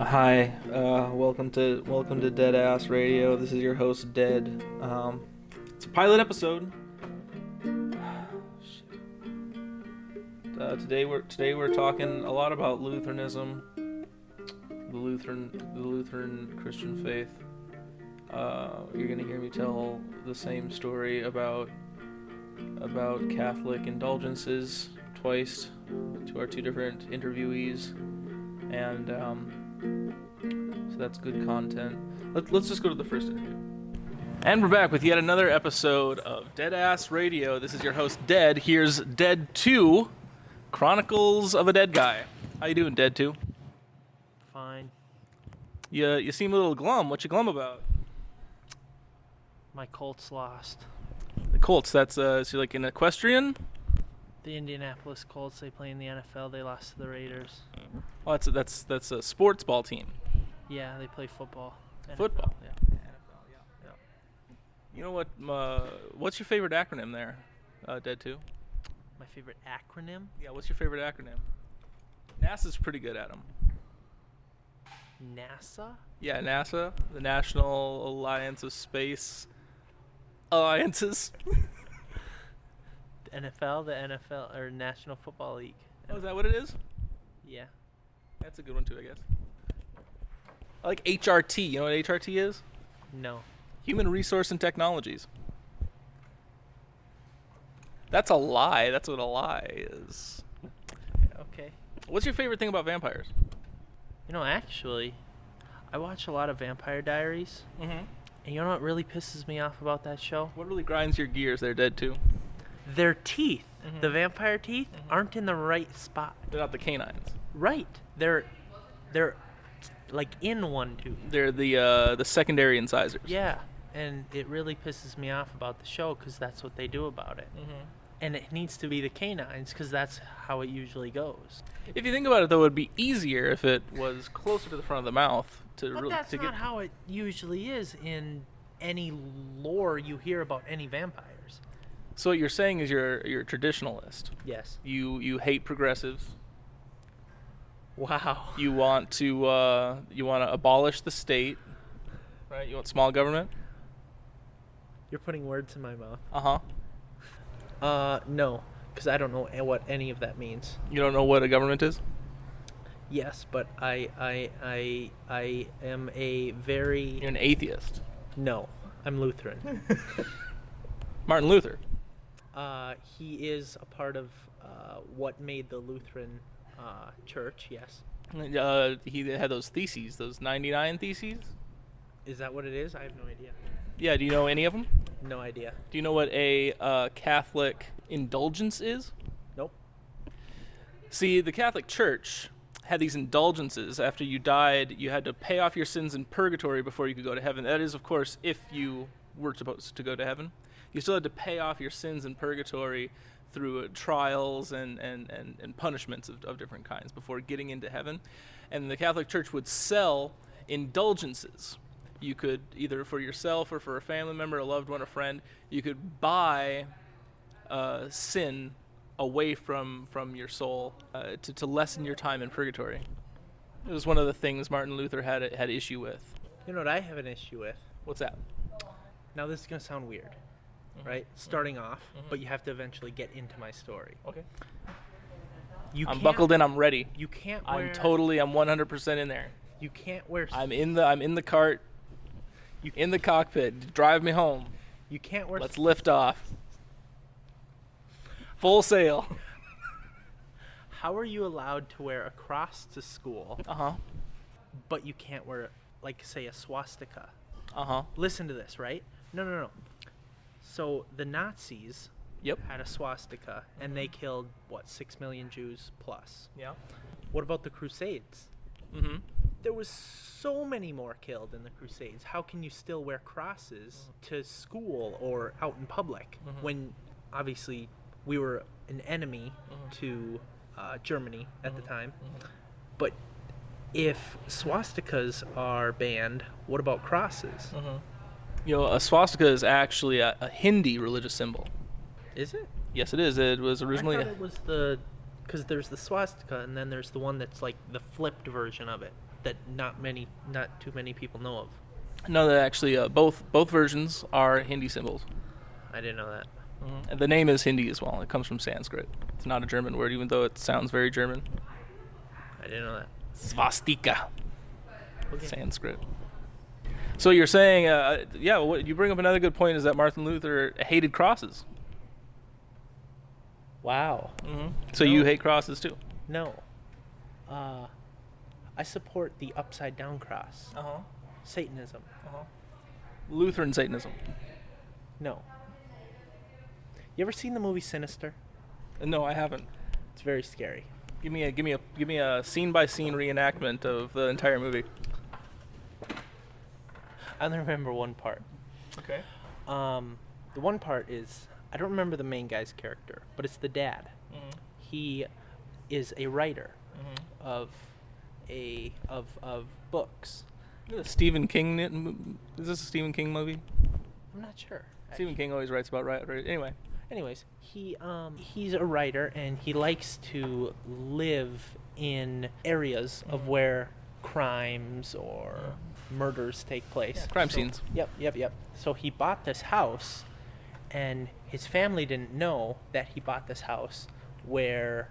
Hi, welcome to Dead Ass Radio. This is your host, Dead. It's a pilot episode. Today we're talking a lot about Lutheranism, the Lutheran Christian faith. You're gonna hear me tell the same story about Catholic indulgences twice to our two different interviewees, and so that's good content. Let's just go to the first interview. And we're back with yet another episode of Dead Ass Radio. This is your host, Dead. Here's Dead 2, Chronicles of a Dead Guy. How you doing, Dead 2? Fine. You seem a little glum. What you glum about? My Colts lost. The Colts, that's, so you're like an equestrian? The Indianapolis Colts, they play in the NFL. They lost to the Raiders. Oh, that's a sports ball team. Yeah, they play football. Football? Yeah. NFL, yeah. You know what, what's your favorite acronym there, Dead 2? My favorite acronym? Yeah, what's your favorite acronym? NASA's pretty good at them. NASA? Yeah, NASA, the National Alliance of Space Alliances. The NFL, or National Football League. Oh, is that what it is? Yeah. That's a good one too, I guess. I like HRT. You know what HRT is? No. Human Resource and Technologies. That's a lie. That's what a lie is. Okay. What's your favorite thing about vampires? You know, actually, I watch a lot of Vampire Diaries. Mm-hmm. And you know what really pisses me off about that show? What really grinds your gears there, Dead 2? Their teeth, Mm-hmm. the vampire teeth, aren't in the right spot. They're not the canines. Right. They're like in one tooth. They're the secondary incisors. Yeah, and it really pisses me off about the show because that's what they do about it. Mm-hmm. And it needs to be the canines because that's how it usually goes. If you think about it, though, it would be easier if it was closer to the front of the mouth to But really that's to not get. how it usually is in any lore you hear about any vampires. So what you're saying is you're a traditionalist. Yes. You hate progressives. Wow. You want to abolish the state, right? You want small government. You're putting words in my mouth. No, because I don't know what any of that means. You don't know what a government is? Yes, but I am a very... You're an atheist. No, I'm Lutheran. Martin Luther. He is a part of what made the Lutheran church, yes. He had those theses, those 99 theses. Is that what it is? I have no idea. Yeah, do you know any of them? No idea. Do you know what a Catholic indulgence is? Nope. See, the Catholic Church had these indulgences. After you died, you had to pay off your sins in purgatory before you could go to heaven. That is, of course, if you were supposed to go to heaven. You still had to pay off your sins in purgatory through trials and punishments of different kinds before getting into heaven. And the Catholic Church would sell indulgences. You could, either for yourself or for a family member, a loved one, a friend, you could buy sin away from your soul to lessen your time in purgatory. It was one of the things Martin Luther had issue with. You know what I have an issue with? What's that? Now this is going to sound weird, right? Starting off, but you have to eventually get into my story. Okay. I'm buckled in. I'm ready. You can't wear... I'm 100% in there. You can't wear... I'm in the cart. In the cockpit. Drive me home. You can't wear... Let's lift off. Full sail. How are you allowed to wear a cross to school? But you can't wear, like, say, a swastika? Listen to this, right? No. So the Nazis had a swastika, and they killed, 6 million Jews plus. Yeah. What about the Crusades? There was so many more killed in the Crusades. How can you still wear crosses to school or out in public when, obviously, we were an enemy to Germany at the time? But if swastikas are banned, what about crosses? You know, a swastika is actually a Hindi religious symbol. Is it? Yes, it is. It was originally... I thought it was the Because there's the swastika, and then there's the one that's like the flipped version of it that not too many people know of. No, that actually both versions are Hindi symbols. I didn't know that. And the name is Hindi as well. It comes from Sanskrit. It's not a German word, even though it sounds very German. I didn't know that. Swastika. Okay. Sanskrit. So you're saying, what you bring up another good point is that Martin Luther hated crosses. Wow. So you hate crosses too? No. I support the upside down cross. Satanism. Lutheran Satanism. No. You ever seen the movie Sinister? No, I haven't. It's very scary. Give me a scene by scene reenactment of the entire movie. I only remember one part. Okay. The one part is, I don't remember the main guy's character, but it's the dad. He is a writer of books. Stephen King. Is this a Stephen King movie? I'm not sure. Stephen King always writes about right. Anyways, he's a writer, and he likes to live in areas of where crimes or murders take place. Yeah, crime scenes. Yep. So he bought this house, and his family didn't know that he bought this house where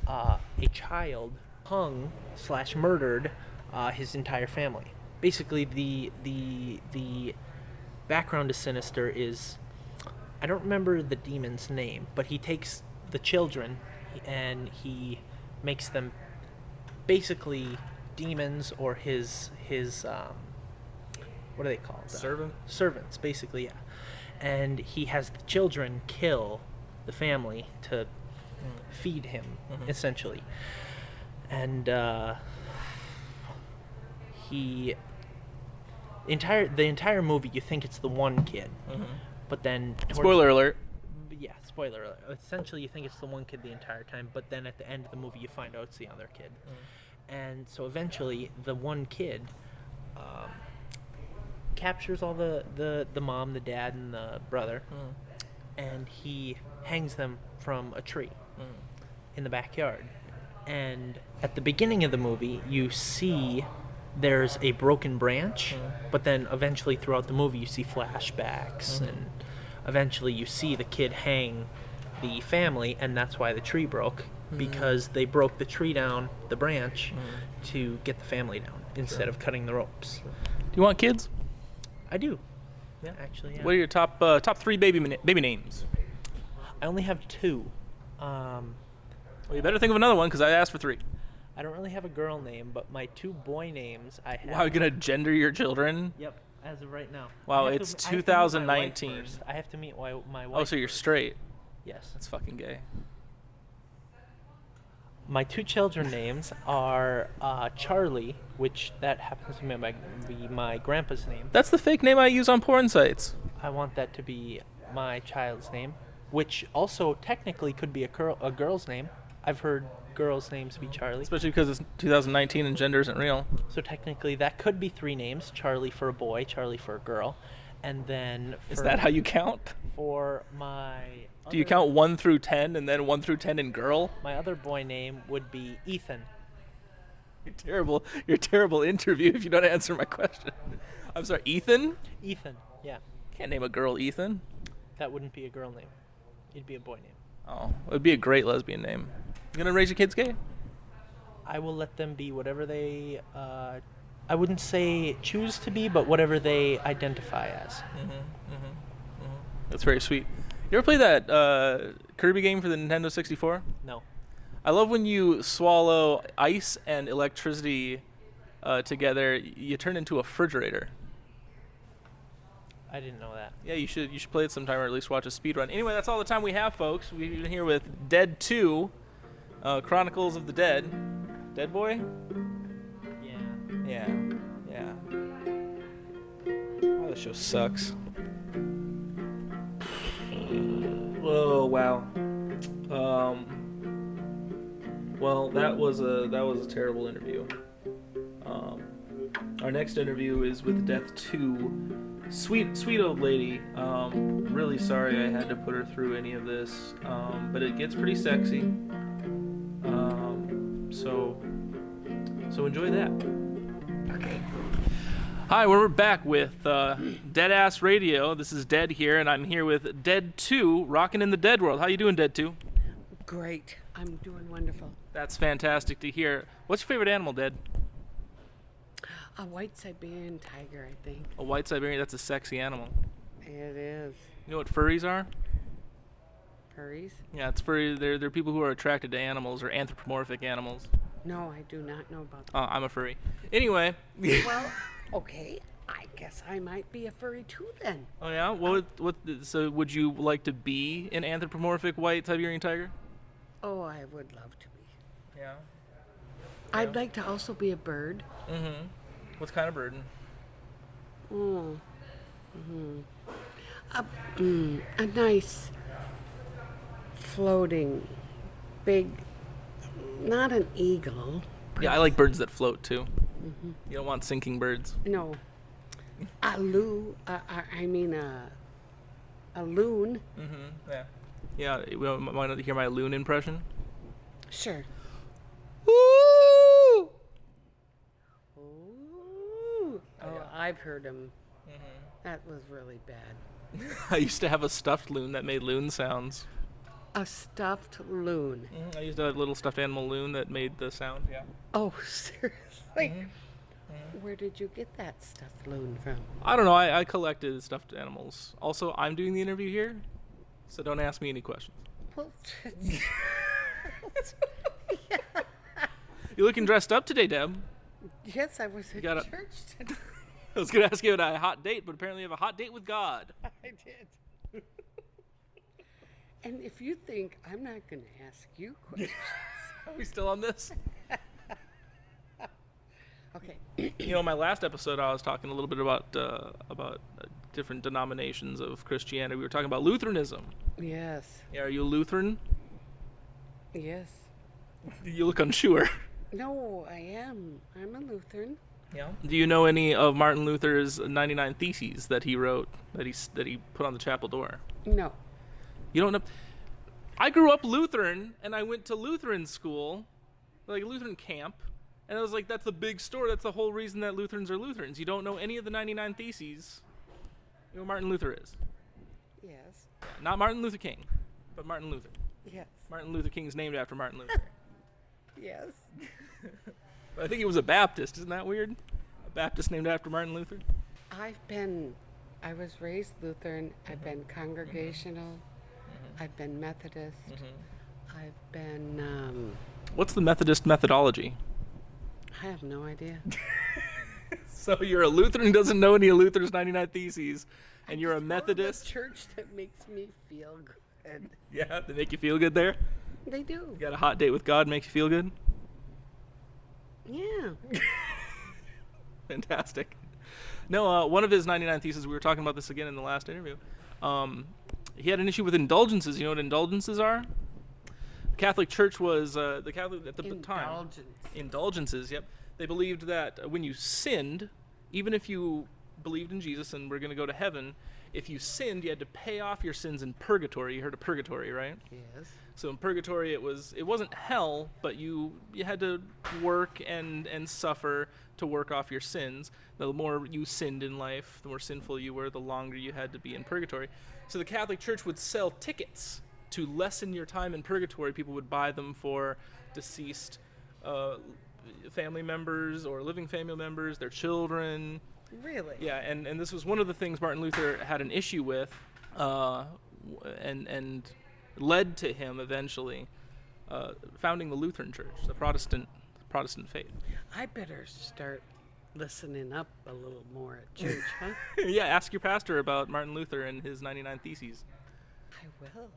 a child hung/murdered his entire family. Basically, the background to Sinister is, I don't remember the demon's name, but he takes the children and he makes them basically demons, or his what are they called? Servants, basically, yeah. And he has the children kill the family to feed him, essentially. And the entire movie, you think it's the one kid, but then Spoiler alert. Yeah, spoiler alert. Essentially, you think it's the one kid the entire time, but then at the end of the movie, you find out it's the other kid. And so eventually, the one kid captures all the mom, the dad, and the brother, and he hangs them from a tree in the backyard. And at the beginning of the movie, you see there's a broken branch, but then eventually throughout the movie, you see flashbacks, and eventually you see the kid hang the family, and that's why the tree broke, because they broke the tree down, the branch, to get the family down instead of cutting the ropes. Do you want kids? I do. Yeah, actually, yeah. What are your top 3 baby names? I only have 2. Well, you better think of another one, because I asked for 3. I don't really have a girl name, but my 2 boy names I have. Wow, you're gonna gender your children? Yep, as of right now. Wow, it's 2019. I have to meet my wife. Oh, so you're straight? Yes. That's fucking gay. My 2 children names are Charlie, which that happens to be my grandpa's name. That's the fake name I use on porn sites. I want that to be my child's name, which also technically could be a girl's name. I've heard girls' names be Charlie. Especially because it's 2019 and gender isn't real. So technically that could be 3 names, Charlie for a boy, Charlie for a girl, and then... Is that how you count? For my... Do you count 1 through 10 and then 1 through 10 in girl? My other boy name would be Ethan. You're a terrible interview if you don't answer my question. I'm sorry, Ethan? Ethan, yeah. Can't name a girl Ethan. That wouldn't be a girl name. It'd be a boy name. Oh, it would be a great lesbian name. You gonna raise your kids gay? I will let them be whatever they, I wouldn't say choose to be, but whatever they identify as. That's very sweet. You ever play that Kirby game for the Nintendo 64? No. I love when you swallow ice and electricity together, you turn into a refrigerator. I didn't know that. Yeah, you should play it sometime, or at least watch a speed run. Anyway, that's all the time we have, folks. We've been here with Dead 2, Chronicles of the Dead. Dead Boy? Yeah. Oh, this show sucks. Oh, wow. Well, that was a terrible interview. Our next interview is with Death 2. Sweet old lady. Really sorry I had to put her through any of this, but it gets pretty sexy. So enjoy that. Okay. Hi, we're back with Dead Ass Radio. This is Dead here, and I'm here with Dead 2, rocking in the Dead world. How you doing, Dead 2? Great. I'm doing wonderful. That's fantastic to hear. What's your favorite animal, Dead? A white Siberian tiger, I think. A white Siberian. That's a sexy animal. It is. You know what furries are? Furries? Yeah, it's furry. They're people who are attracted to animals or anthropomorphic animals. No, I do not know about that. Oh, I'm a furry. Anyway. Well, okay. I guess I might be a furry too then. Oh yeah. So would you like to be an anthropomorphic white Siberian tiger? Oh, I would love to be. Yeah. I'd like to also be a bird. Mm-hmm. What kind of bird? Oh. A nice floating big, not an eagle. Yeah, I like birds that float too. Mm-hmm. You don't want sinking birds. No. A loon. Mm-hmm. Yeah. Yeah. You want to hear my loon impression? Sure. Woo! Ooh. Oh, yeah. I've heard him. Mm-hmm. That was really bad. I used to have a stuffed loon that made loon sounds. A stuffed loon. I used to have a little stuffed animal loon that made the sound. Yeah. Oh, seriously? Where did you get that stuffed loon from? I don't know. I collected stuffed animals. Also, I'm doing the interview here, so don't ask me any questions. Well, You're looking dressed up today, Deb. yes, I was at got a- church today. I was going to ask you about a hot date, but apparently you have a hot date with God. I did. And if you think I'm not going to ask you questions. Are we still on this? Okay. You know, in my last episode, I was talking a little bit about different denominations of Christianity. We were talking about Lutheranism. Yes. Yeah, are you a Lutheran? Yes. You look unsure. No, I am. I'm a Lutheran. Yeah. Do you know any of Martin Luther's 99 Theses that he wrote, that he put on the chapel door? No. You don't know? I grew up Lutheran, and I went to Lutheran school, like Lutheran camp, and I was like, that's the big story. That's the whole reason that Lutherans are Lutherans. You don't know any of the 99 Theses. You know who Martin Luther is? Yes. Yeah, not Martin Luther King, but Martin Luther. Yes. Martin Luther King's named after Martin Luther. Yes. But I think he was a Baptist. Isn't that weird? A Baptist named after Martin Luther? I was raised Lutheran. I've been Congregational. I've been Methodist. I've been, What's the Methodist methodology? I have no idea. So you're a Lutheran who doesn't know any of Luther's 99 Theses, and you're a Methodist? A church that makes me feel good. Yeah, they make you feel good there? They do. You got a hot date with God, makes you feel good? Yeah. Fantastic. No, one of his 99 Theses, we were talking about this again in the last interview, he had an issue with indulgences. You know what indulgences are? The Catholic Church was, the Catholic at the time. Indulgences, yep. They believed that when you sinned, even if you believed in Jesus and were going to go to heaven, if you sinned, you had to pay off your sins in purgatory. You heard of purgatory, right? Yes. So in purgatory, it wasn't hell, but you had to work and suffer to work off your sins. The more you sinned in life, the more sinful you were, the longer you had to be in purgatory. So the Catholic Church would sell tickets to lessen your time in purgatory. People would buy them for deceased family members or living family members, their children. Really? Yeah, and this was one of the things Martin Luther had an issue with, and led to him eventually founding the Lutheran Church, the Protestant faith. I better start listening up a little more at church, huh? Yeah, ask your pastor about Martin Luther and his 99 Theses. I will.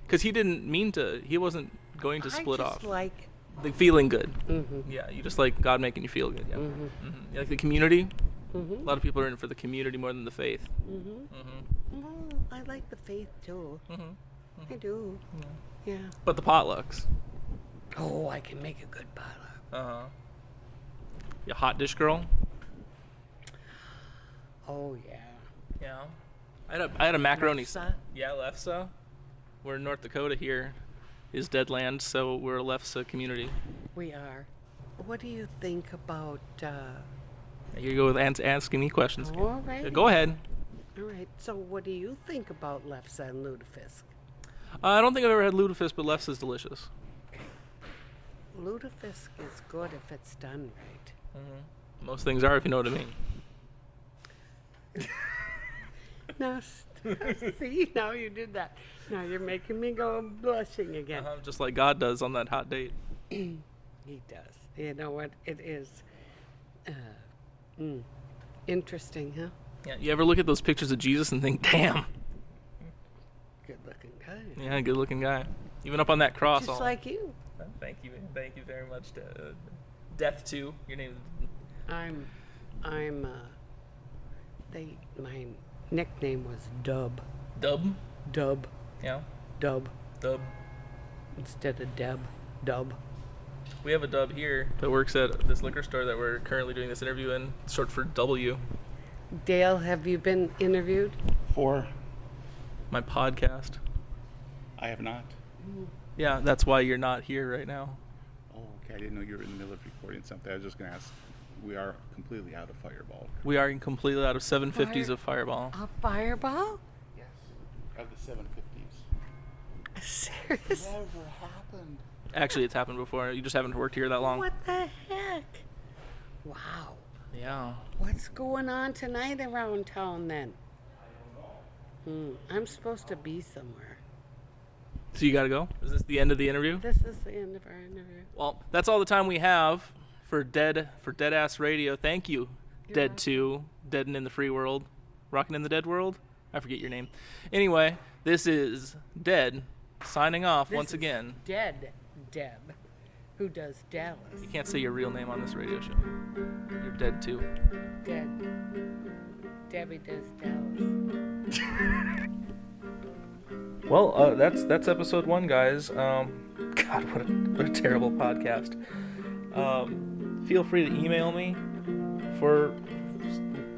Because he didn't mean to. He wasn't going to split off. I just like... The feeling good. Mm-hmm. Yeah, you just like God making you feel good. Yeah. Mm-hmm. Mm-hmm. You like the community? Mm-hmm. A lot of people are in it for the community more than the faith. Mm-hmm. Mm-hmm. Well, I like the faith, too. Mm-hmm. Mm-hmm. I do. Yeah. Yeah. But the potlucks. Oh, I can make a good potluck. Uh-huh. You a hot dish girl? Oh, yeah. Yeah. I had a macaroni. Lefse? Yeah, Lefse. We're in North Dakota here. Is dead land, so we're a Lefse community. We are. what do you think about? Here you go with asking me questions. All right. Go ahead. All right. So, what do you think about lefse and lutefisk? I don't think I've ever had lutefisk, but lefse is delicious. Lutefisk is good if it's done right. Mm-hmm. Most things are, if you know what I mean. Now, see, now you did that. Now you're making me go blushing again. Just like God does on that hot date. He does. You know what? It is interesting, huh? Yeah. You ever look at those pictures of Jesus and think, damn. Good-looking guy. Yeah, good-looking guy. Even up on that cross. Just like you. Thank you very much. Death to your name. My nickname was Dub. Dub. Dub. Yeah. Dub. Dub. Instead of Deb. Dub. We have a Dub here that works at this liquor store that we're currently doing this interview in. It's short for W. Dale, have you been interviewed? For? My podcast. I have not. Yeah, that's why you're not here right now. Oh, okay. I didn't know you were in the middle of recording something. I was just going to ask. We are completely out of Fireball. We are completely out of 750s of Fireball. A Fireball? Yes. Of the 750s. Serious? Never happened. Actually, it's happened before. You just haven't worked here that long. What the heck? Wow. Yeah. What's going on tonight around town then? I'm supposed to be somewhere. So you got to go? Is this the end of the interview? This is the end of our interview. Well, that's all the time we have for Dead Ass Radio. Thank you, You're Dead welcome. 2, Deadin' in the Free World, Rockin' in the Dead World. I forget your name. Anyway, this is Dead signing off once again. Dead Deb, who does Dallas. You can't say your real name on this radio show. You're Dead 2. Dead. Debbie does Dallas. Well, that's episode 1, guys. God, what a terrible podcast. Feel free to email me for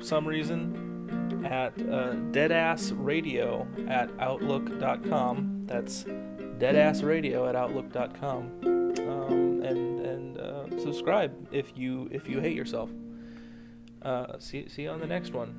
some reason at deadassradio@outlook.com. That's deadassradio@outlook.com. And subscribe if you hate yourself. See you on the next one.